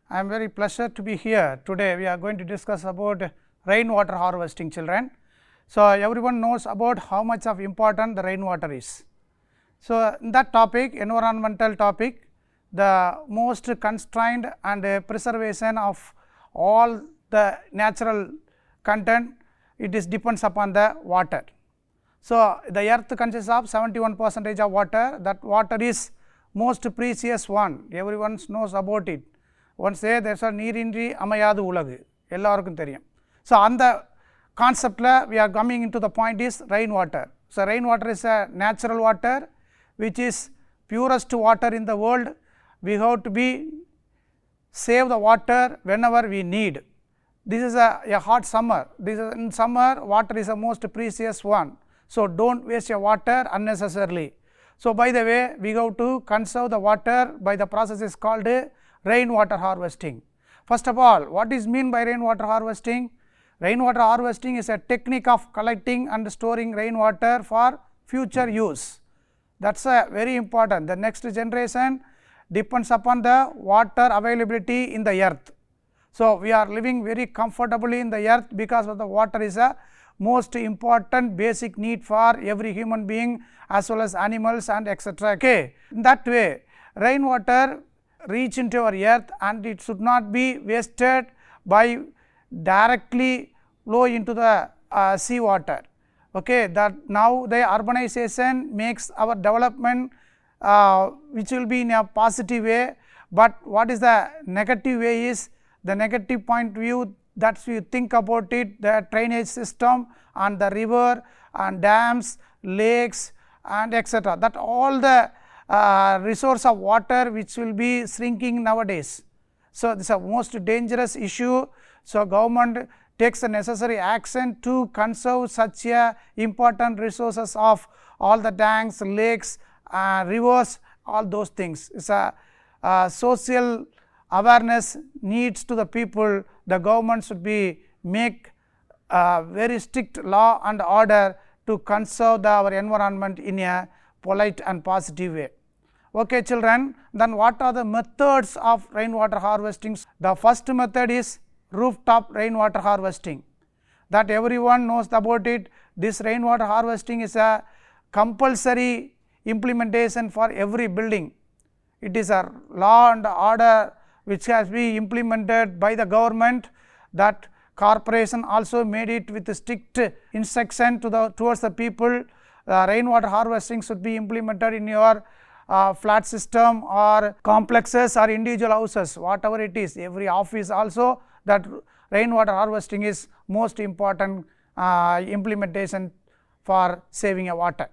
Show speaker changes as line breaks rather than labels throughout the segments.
I am very pleasure to be here. Today we are going to discuss about rainwater harvesting, children. So, everyone knows about how much of important the rainwater is. So, in that topic, environmental topic, the most constrained and preservation of all the natural content, it is depends upon the water. So, the earth consists of 71% of water. That water is most precious one, everyone knows about it. Once say there is a நீரின்றி அமையாது உலகு எல்லாருக்கும் தெரியும். So, அந்த கான்செப்டில் we are coming into the point is rainwater. So, rainwater is a natural water which is purest water in the world. We have to be save the water whenever we need. This is a hot summer. This is in summer water is the most precious one. So, do not waste your water unnecessarily. So, by the way we have to conserve the water by the process is called rainwater harvesting. First of all, what is mean by rainwater harvesting? Rainwater harvesting is a technique of collecting and storing rainwater for future use. That is very important. The next generation depends upon the water availability in the earth. So, we are living very comfortably in the earth because of the water is a most important basic need for every human being as well as animals and etc. Okay. In that way, rainwater reach into our earth and it should not be wasted by directly flow into the sea water. Okay. That now the urbanization makes our development which will be in a positive way, but what is the negative way is the negative point view that you think about it, the drainage system and the river and dams, lakes and etc. that all the resource of water which will be shrinking nowadays. So, this is a most dangerous issue. So, government takes the necessary action to conserve such a important resources of all the tanks, lakes, rivers, all those things. It is a social awareness needs to the people. The government should be make very strict law and order to conserve our environment in a polite and positive way. Okay, children, then what are the methods of rainwater harvesting? The first method is rooftop rainwater harvesting, that everyone knows about it. This rainwater harvesting is a compulsory implementation for every building. It is a law and order which has been implemented by the government, that corporation also made it with strict instruction to towards the people. Rainwater harvesting should be implemented in your flat system or complexes or individual houses, whatever it is, every office also, that rainwater harvesting is most important implementation for saving a water.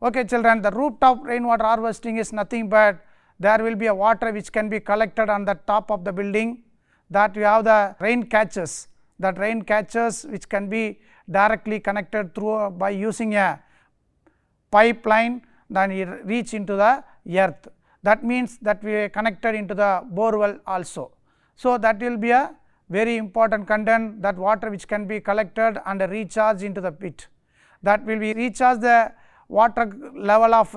Okay, children, the rooftop rainwater harvesting is nothing but there will be a water which can be collected on the top of the building, that you have the rain catches, that rain catches which can be directly connected through by using a pipeline, then it reach into the earth. That means that we are connected into the borewell also. So, that will be a very important content, that water which can be collected and recharged into the pit, that will be recharge the water level of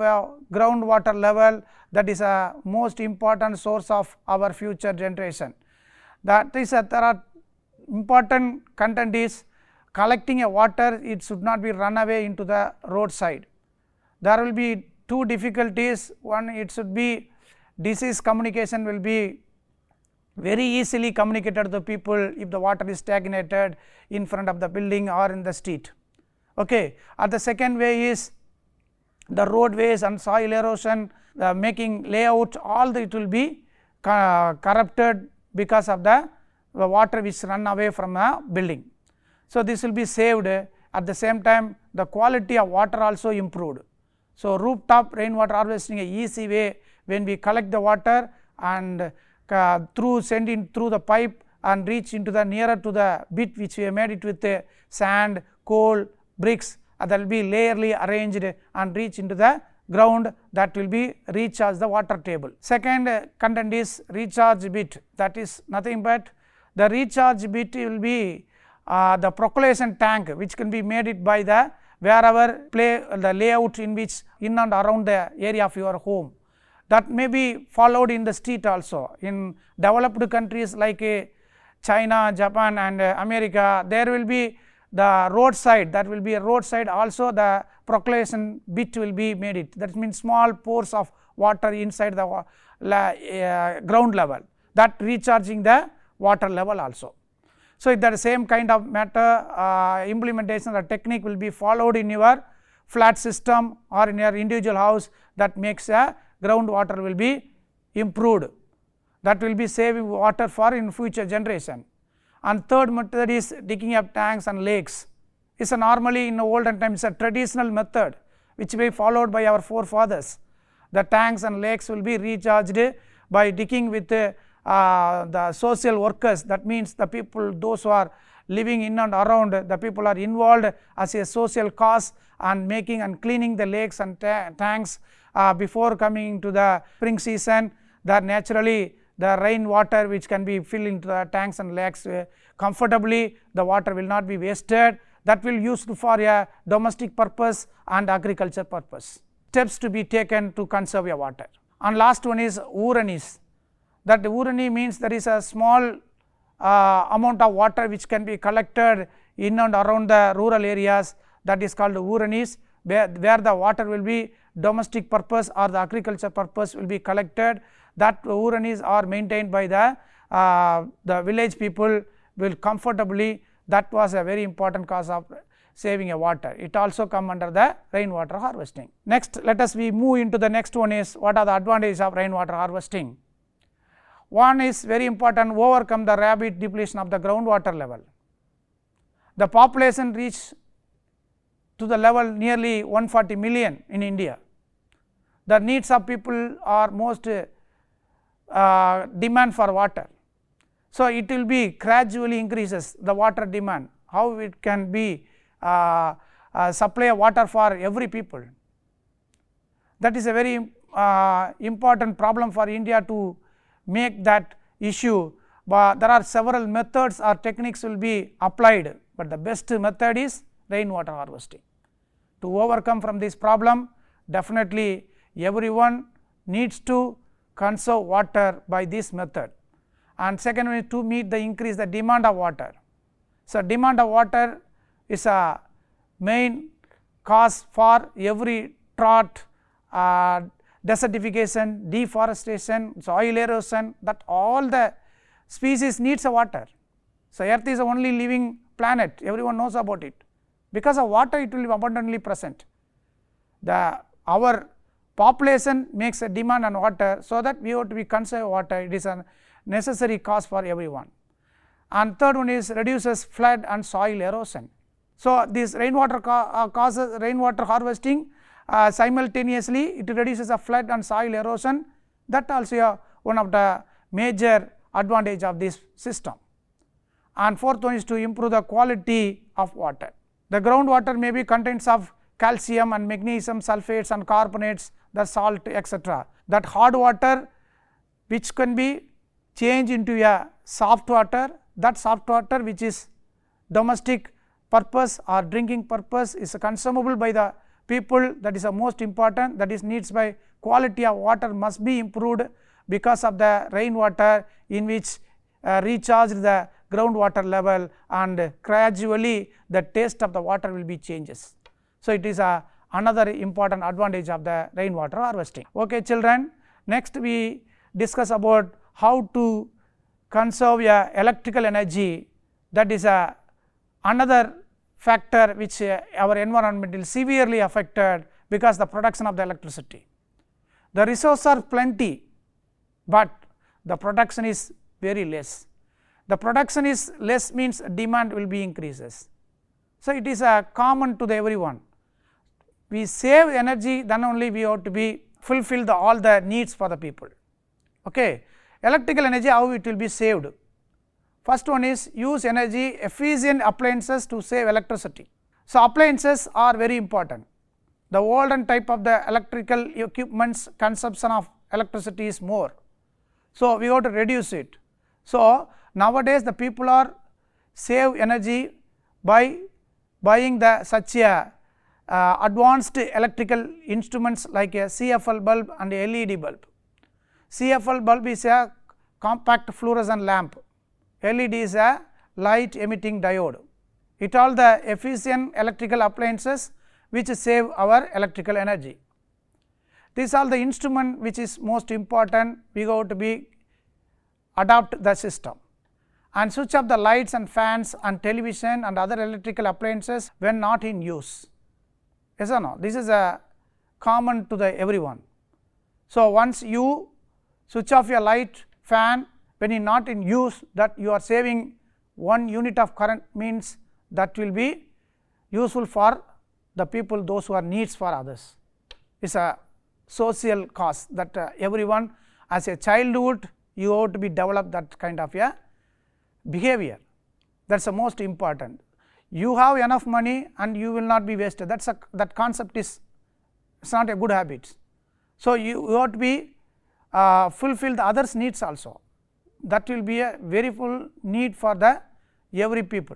groundwater level, that is a most important source of our future generation. That is there are important content is collecting a water, it should not be run away into the roadside. There will be two difficulties. One, it should be disease communication will be very easily communicated to the people if the water is stagnated in front of the building or in the street. Okay. And the second way is the roadways and soil erosion, making layout, all it will be corrupted because of the water which run away from a building. So, this will be saved. At the same time the quality of water also improved. So, rooftop rainwater harvesting a easy way, when we collect the water and through sending through the pipe and reach into the nearer to the bit which we have made it with sand, coal, bricks, that will be layerly arranged and reach into the ground, that will be recharge the water table. Second content is recharge bit, that is nothing but the recharge bit will be the percolation tank which can be made it by the wherever the layout in which in and around the area of your home. that may be followed in the street also. In developed countries like China, Japan and America, there will be the roadside, that will be a roadside also the percolation bit will be made it, that means small pores of water inside the ground level, that recharging the water level also. So, that same kind of matter implementation or technique will be followed in your flat system or in your individual house, that makes a groundwater will be improved, that will be saving water for in future generation. And third method is digging up tanks and lakes. It is normally in the olden times a traditional method which may be followed by our forefathers. The tanks and lakes will be recharged by digging with the social workers, that means the people those who are living in and around, the people are involved as a social cause and making and cleaning the lakes and tanks before coming to the spring season, that naturally the rain water which can be filled into the tanks and lakes comfortably, the water will not be wasted, that will used for a domestic purpose and agriculture purpose. Steps to be taken to conserve your water. And last one is Ooranis, that Oorani means there is a small amount of water which can be collected in and around the rural areas, that is called Ooranis, where the water will be domestic purpose or the agriculture purpose will be collected, that Ooranis are maintained by the village people will comfortably, that was a very important cause of saving a water. It also come under the rainwater harvesting. Next, let us we move into the next one is what are the advantages of rainwater harvesting. One is very important, overcome the rapid depletion of the groundwater level. The population reached to the level nearly 140 million in India. The needs of people are most demand for water. So, it will be gradually increases the water demand, how it can be supply water for every people. That is a very important problem for India to make that issue, but there are several methods or techniques will be applied, but the best method is rainwater harvesting. To overcome from this problem, definitely everyone needs to conserve water by this method. And second one is to meet the increase the demand of water. So, demand of water is a main cause for every drought, desertification, deforestation, soil erosion, that all the species needs a water. So, earth is the only living planet, everyone knows about it. Because of water it will be abundantly present. Our population makes a demand on water, so that we have to be conserve water, it is a necessary cause for everyone. And third one is reduces flood and soil erosion. So, this rainwater causes rainwater harvesting simultaneously it reduces the flood and soil erosion, that also one of the major advantage of this system. And fourth one is to improve the quality of water. The groundwater may be contents of calcium and magnesium sulfates and carbonates, the salt etc. That hard water which can be changed into a soft water, that soft water which is domestic purpose or drinking purpose is consumable by the people, that is the most important, that is needs by quality of water must be improved because of the rainwater in which recharge the groundwater level and gradually the taste of the water will be changes. So, it is another important advantage of the rainwater harvesting. Okay, children, next we discuss about how to conserve electrical energy, that is another factor which our environment is severely affected because the production of the electricity. The resources are plenty, but the production is very less. The production is less means demand will be increases. So, it is common to the everyone. We save energy, then only we have to be fulfill all the needs for the people. Okay. Electrical energy, how it will be saved? First one is use energy efficient appliances to save electricity. So, appliances are very important. The olden type of the electrical equipments consumption of electricity is more. So, we have to reduce it. So, nowadays the people are save energy by buying the such a advanced electrical instruments like a CFL bulb and a LED bulb. CFL bulb is a compact fluorescent lamp, LED is a light emitting diode. It all the efficient electrical appliances which save our electrical energy. These are the instrument which is most important, we go to be adopt the system and switch off the lights and fans and television and other electrical appliances when not in use. Yes or no? This is a common to the everyone. So, once you switch off your light, fan when you not in use, that you are saving 1 unit of current, means that will be useful for the people, those who are needs for others. It is a social cause that everyone as a childhood you have to be develop that kind of a behavior, that is the most important. You have enough money and you will not be wasted, that concept is not a good habit. So, you have to be fulfill the others needs also, that will be a very full need for the every people.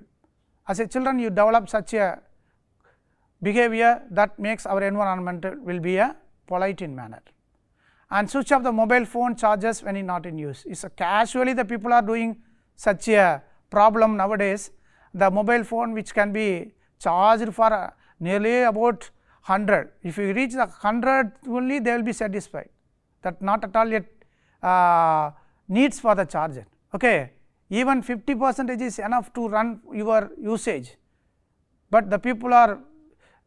As a children you develop such a behavior that makes our environment will be a polite in manner. And switch off the mobile phone charges when not in use. It's casually the people are doing such a problem nowadays. The mobile phone which can be charged for nearly about 100, if you reach the 100 only they will be satisfied, that not at all yet needs for the charger. Okay. Even 50% is enough to run your usage, but the people are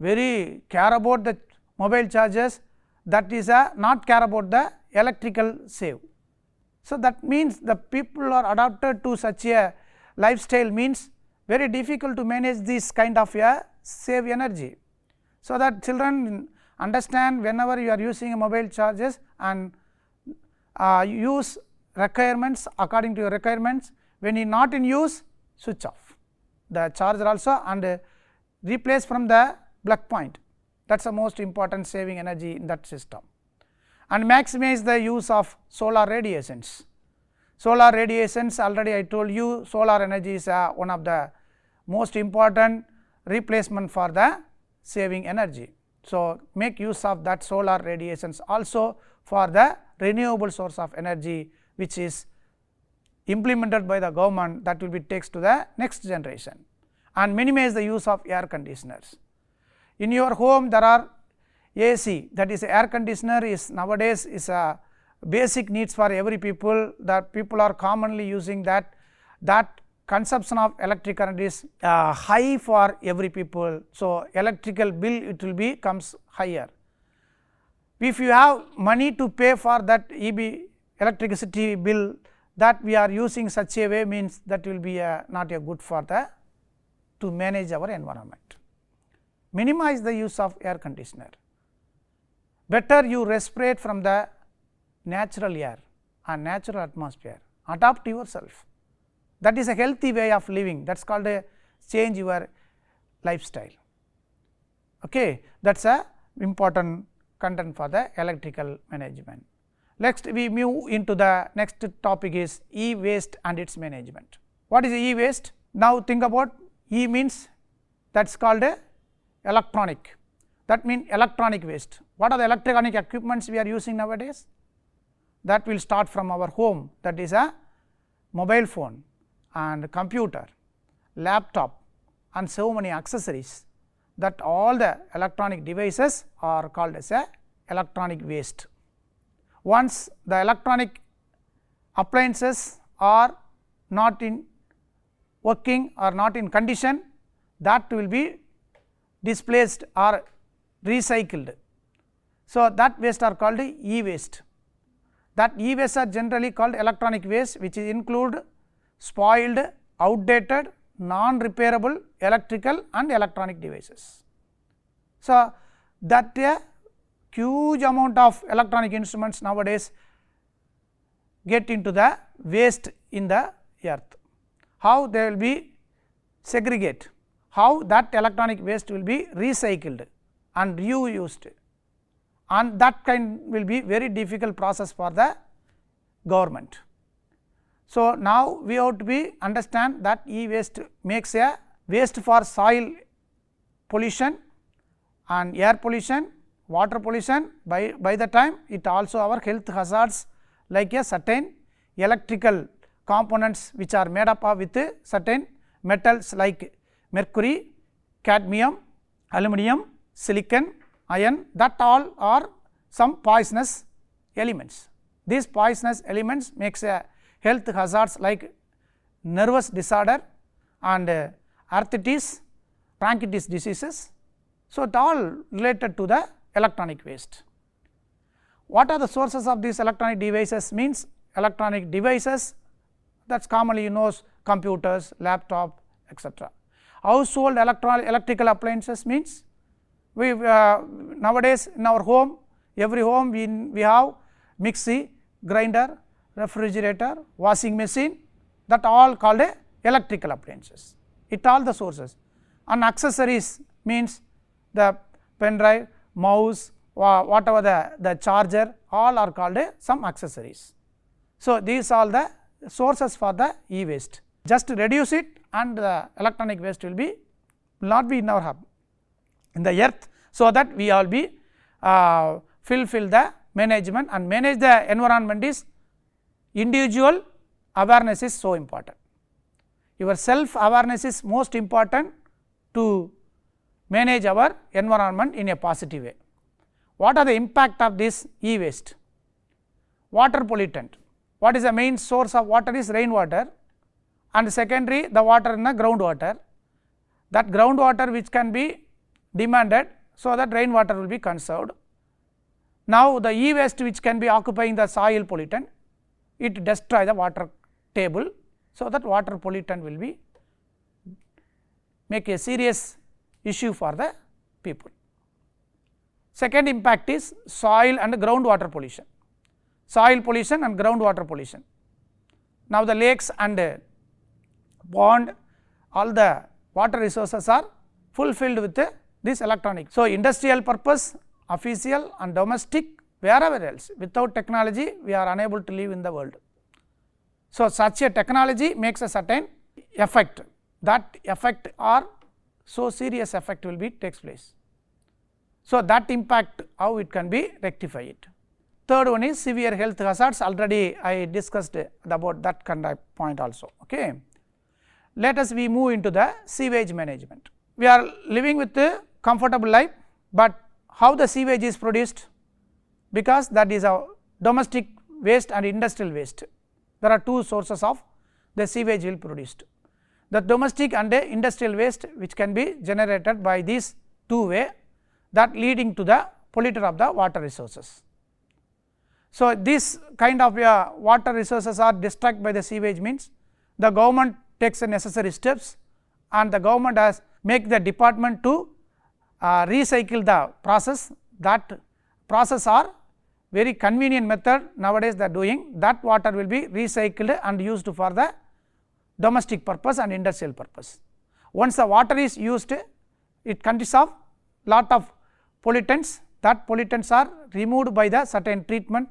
very care about the mobile chargers, that is not care about the electrical save. So, that means the people are adapted to such a lifestyle, means very difficult to manage this kind of a save energy. So, that children understand whenever you are using a mobile charges and use requirements according to your requirements, when you not in use switch off the charger also and replace from the plug point, that is the most important saving energy in that system. And maximize the use of solar radiations. Solar radiations, already I told you, solar energy is one of the most important replacement for the saving energy. So, make use of that solar radiations also for the renewable source of energy, which is implemented by the government, that will be takes to the next generation. And minimize the use of air conditioners. In your home there are AC, that is air conditioner is nowadays is a basic needs for every people, that people are commonly using that consumption of electric current is high for every people. So, electrical bill it will be comes higher. If you have money to pay for that electricity bill, that we are using such a way, means that will be not a good for the to manage our environment. Minimize the use of air conditioner. Better you respirate from the natural air and natural atmosphere. Adapt yourself. That is a healthy way of living, that is called a change your lifestyle. Okay. That is a important content for the electrical management. Next we move into the next topic is e-waste and its management. What is e-waste? Now think about E means that is called a electronic, that means electronic waste. What are the electronic equipments we are using nowadays? That will start from our home, that is a mobile phone and computer, laptop and so many accessories, that all the electronic devices are called as a electronic waste. Once the electronic appliances are not in working or not in condition, that will be displaced or recycled. So, that waste are called e-waste. That e-waste are generally called electronic waste, which include spoiled, outdated, non-repairable electrical and electronic devices. So, that a huge amount of electronic instruments nowadays get into the waste in the earth. How they will be segregate, how that electronic waste will be recycled and reused, and that kind will be very difficult process for the government. So, now we have to be understand that e-waste makes a waste for soil pollution and air pollution, water pollution. By the time it also our health hazards like a certain electrical components which are made up of with certain metals like mercury, cadmium, aluminum, silicon, iron, that all are some poisonous elements. These poisonous elements makes a health hazards like nervous disorder and arthritis, bronchitis diseases. So, it all related to the electronic waste. What are the sources of these electronic devices? Means electronic devices, that is commonly knows computers, laptop, etc. Household electrical appliances means we nowadays in our home, every home we have mixie, grinder, refrigerator, washing machine, that all called electrical appliances. It all the sources. And accessories means the pen drive, mouse, whatever the charger, all are called some accessories. So, these are the sources for the e-waste. Just reduce it and the electronic waste will not be in our hub, in the earth, so that we all be fulfill the management and manage the environment is individual awareness is so important. Your self awareness is most important to manage our environment in a positive way. What are the impact of this e-waste? Water pollutant. What is the main source of water is rainwater, and secondary the water in the groundwater. That groundwater which can be demanded, so that rainwater will be conserved. Now, the e-waste which can be occupying the soil pollutant, it destroy the water table, so that water pollutant will be make a serious issue for the people. Second impact is soil and groundwater pollution, soil pollution and groundwater pollution. Now, the lakes and pond, all the water resources are fulfilled with this electronic. So, industrial purpose, official and domestic, wherever else, without technology we are unable to live in the world. So, such a technology makes a certain effect, that effect or so serious effect will be takes place. So, that impact how it can be rectified. Third one is severe health hazards, already I discussed about that kind of point also. Okay. Let us we move into the sewage management. We are living with a comfortable life, but how the sewage is produced? Because that is a domestic waste and industrial waste. There are two sources of the sewage will produced. The domestic and the industrial waste which can be generated by these two way, that leading to the pollution of the water resources. So, this kind of water resources are destroyed by the sewage means the government takes the necessary steps, and the government has make the department to recycle the process. That process are very convenient method nowadays they are doing, that water will be recycled and used for the domestic purpose and industrial purpose. Once the water is used, it consists of lot of pollutants, that pollutants are removed by the certain treatment,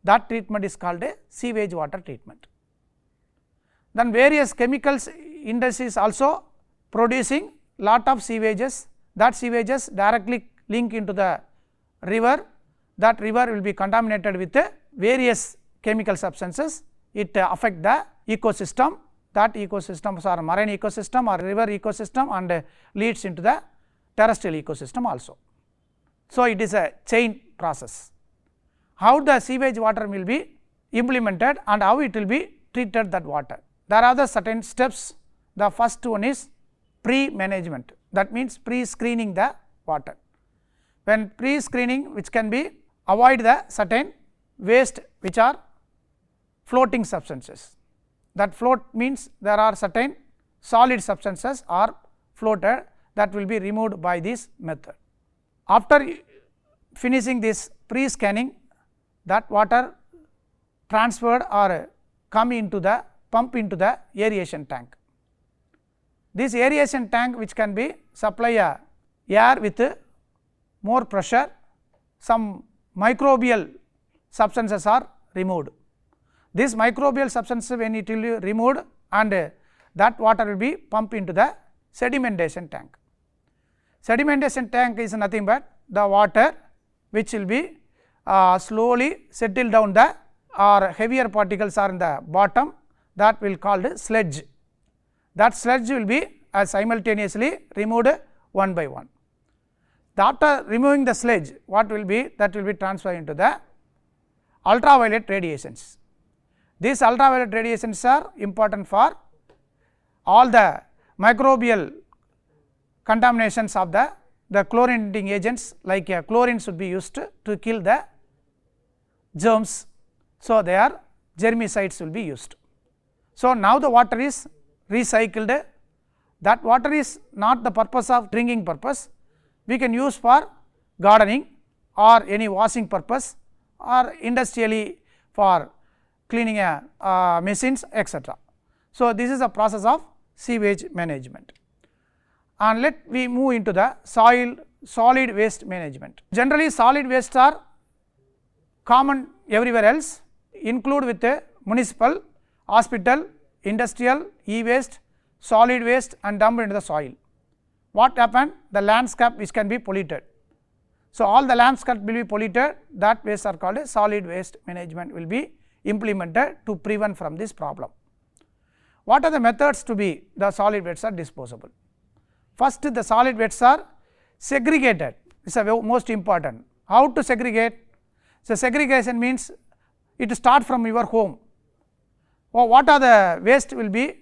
that treatment is called a sewage water treatment. Then various chemicals industries also producing lot of sewages, that sewages directly link into the river, that river will be contaminated with various chemical substances, it affect the ecosystem, that ecosystems are marine ecosystem or river ecosystem and leads into the terrestrial ecosystem also. So, it is a chain process. How the sewage water will be implemented and how it will be treated that water. There are the certain steps. The first one is pre-management, that means pre-screening the water. When pre-screening, which can be avoid the certain waste which are floating substances. That float means there are certain solid substances are floated, that will be removed by this method. After finishing this pre-scanning, that water transferred or come into the pump into the aeration tank. This aeration tank which can be supply air with more pressure, some microbial substances are removed. This microbial substances when it will be removed and that water will be pumped into the sedimentation tank. Sedimentation tank is nothing but the water which will be slowly settle down the or heavier particles are in the bottom, that will called sludge. That sludge will be simultaneously removed one by one. After removing the sludge, what will be? That will be transferred into the ultraviolet radiations. These ultraviolet radiations are important for all the microbial contaminations of the chlorinating agents, like chlorine should be used to kill the germs. So, their germicides will be used. So, now the water is recycled. That water is not the purpose of drinking purpose, we can use for gardening or any washing purpose or industrially for cleaning machines, etc. So, this is a process of sewage management. And let we move into the solid waste management. Generally solid wastes are common everywhere else, include with the municipal, hospital, industrial, e-waste, solid waste and dumped into the soil. What happened? The landscape which can be polluted. So, all the landscape will be polluted, that waste are called a solid waste management will be implemented to prevent from this problem. What are the methods to be the solid wastes are disposable? First, the solid wastes are segregated, this is most important. How to segregate? So, segregation means it starts from your home. What are the waste will be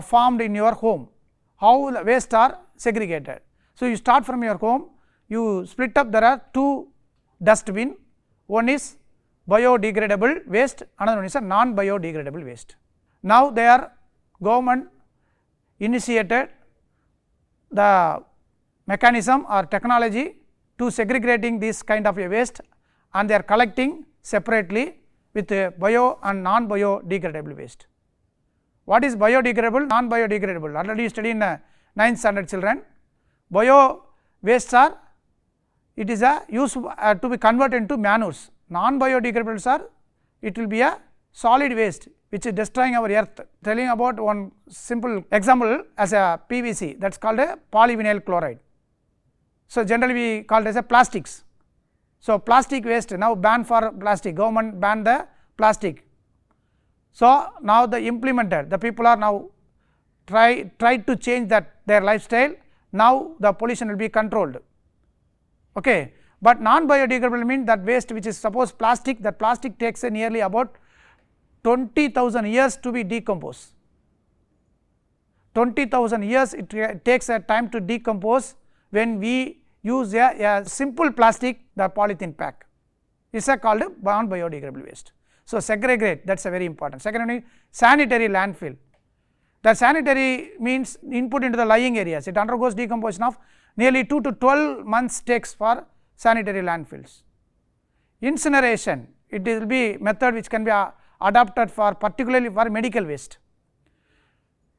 formed in your home? How the waste are segregated? So, you start from your home, you split up, there are two dustbin, one is biodegradable waste, another one is a non biodegradable waste. Now, they are government initiated the mechanism or technology to segregating this kind of a waste, and they are collecting separately with bio and non biodegradable waste. What is biodegradable, non biodegradable? Already studied in 9th standard children. Bio wastes are, it is a use to be converted into manures. Non biodegradables are, it will be a solid waste which is destroying our earth. Telling about one simple example as a PVC, that is called a polyvinyl chloride. So, generally we call it as a plastics. So, plastic waste now banned for plastic, government banned the plastic. So, now the implemented, the people are now try to change that their lifestyle, now the pollution will be controlled. Okay. But non biodegradable means that waste which is suppose plastic, that plastic takes nearly about 20,000 years to be decomposed. 20,000 years it takes a time to decompose when we use a simple plastic, the polythene pack is called non biodegradable waste. So, segregate, that is a very important. Secondly, sanitary landfill. The sanitary means input into the lying areas, it undergoes decomposition of nearly 2 to 12 months takes for sanitary landfills. Incineration, it will be method which can be adapted for particularly for medical waste.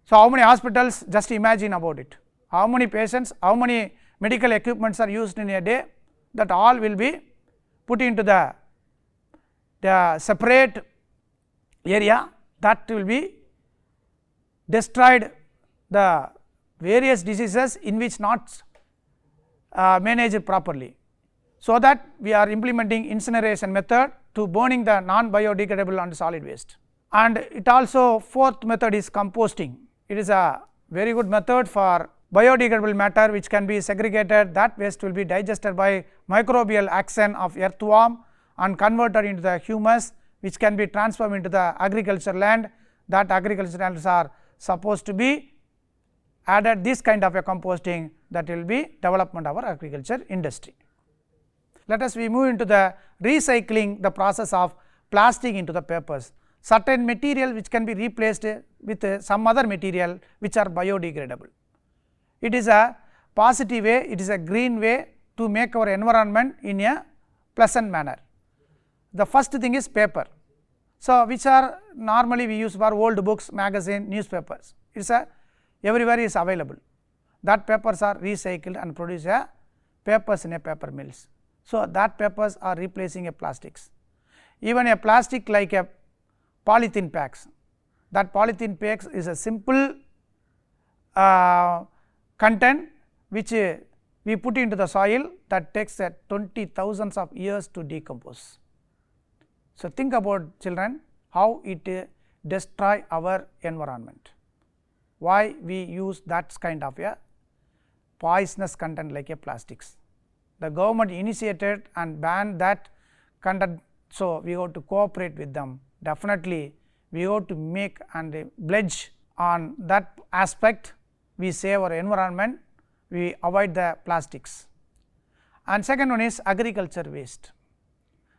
So, how many hospitals, just imagine about it, how many patients, how many medical equipments are used in a day, that all will be put into the separate area, that will be destroyed the various diseases in which not managed properly. So, that we are implementing incineration method to burning the non biodegradable and solid waste. And it also fourth method is composting. It is a very good method for biodegradable matter which can be segregated, that waste will be digested by microbial action of earthworm and converted into the humus which can be transformed into the agriculture land, that agriculture lands are supposed to be added this kind of a composting, that will be development of our agriculture industry. Let us we move into the recycling, the process of plastic into the papers. Certain material which can be replaced with some other material which are biodegradable. It is a positive way, it is a green way to make our environment in a pleasant manner. The first thing is paper. So, which are normally we use for old books, magazine, newspapers, it is a everywhere is available. That papers are recycled and produce a papers in a paper mills. So, that papers are replacing a plastics. Even a plastic like a polythene packs, that polythene packs is a simple content which we put into the soil, that takes 20,000 of years to decompose. So, think about children how it destroy our environment, why we use that kind of a poisonous content like a plastics. The government initiated and banned that content. So, we have to cooperate with them, definitely we have to make and pledge on that aspect, we save our environment, we avoid the plastics. And second one is agriculture waste.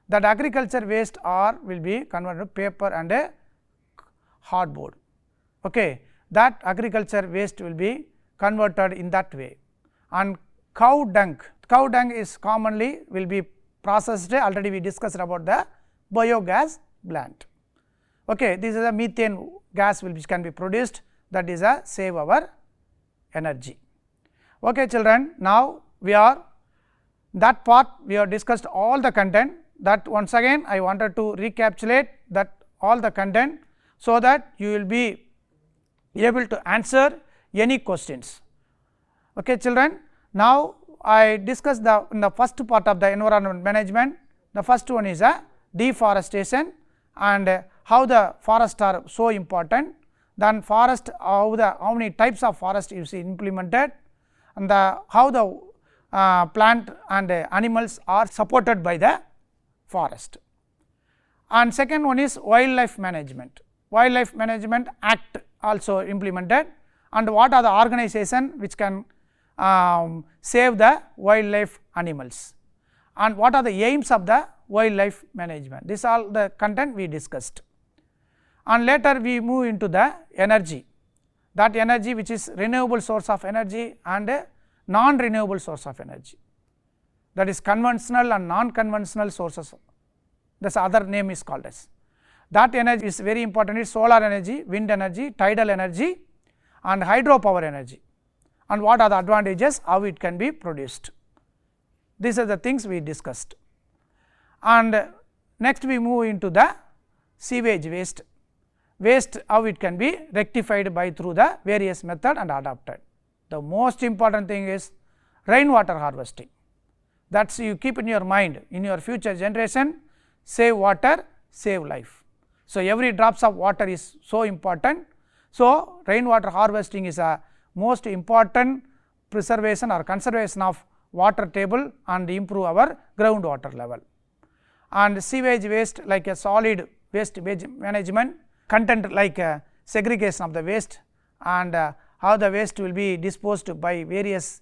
That agriculture waste will be converted to paper and a hardboard. Okay. That agriculture waste will be converted in that way. And cow dung is commonly will be processed, already we discussed about the biogas plant. Okay. This is a methane gas which can be produced, that is a save our energy. Okay, children, now we are that part we have discussed all the content, that once again I wanted to recapitulate that all the content, so that you will be able to answer any questions. Okay, children, now I discussed in the first part of the environment management. The first one is a deforestation and how the forests are so important, then forest how many types of forest is implemented, and how the plant and animals are supported by the forest. And second one is wildlife management. Wildlife Management Act also implemented, and what are the organization which can save the wildlife animals, and what are the aims of the wildlife management. This all the content we discussed. And later we move into the energy, that energy which is renewable source of energy and non-renewable source of energy, that is conventional and non-conventional sources, this other name is called as. That energy is very important, is solar energy, wind energy, tidal energy and hydropower energy, and what are the advantages, how it can be produced. These are the things we discussed. And next we move into the sewage waste, how it can be rectified by through the various method and adapted. The most important thing is rainwater harvesting, that is you keep in your mind, in your future generation, save water, save life. So, every drops of water is so important. So, rainwater harvesting is a most important preservation or conservation of water table and improve our groundwater level. And sewage waste like a solid waste management, content like segregation of the waste and how the waste will be disposed by various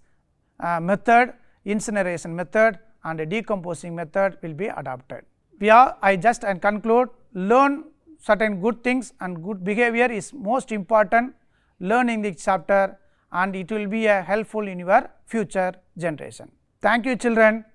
method, incineration method and decomposing method will be adopted. I just conclude, learn certain good things and good behavior is most important, learning this chapter, and it will be helpful in your future generation. Thank you, children.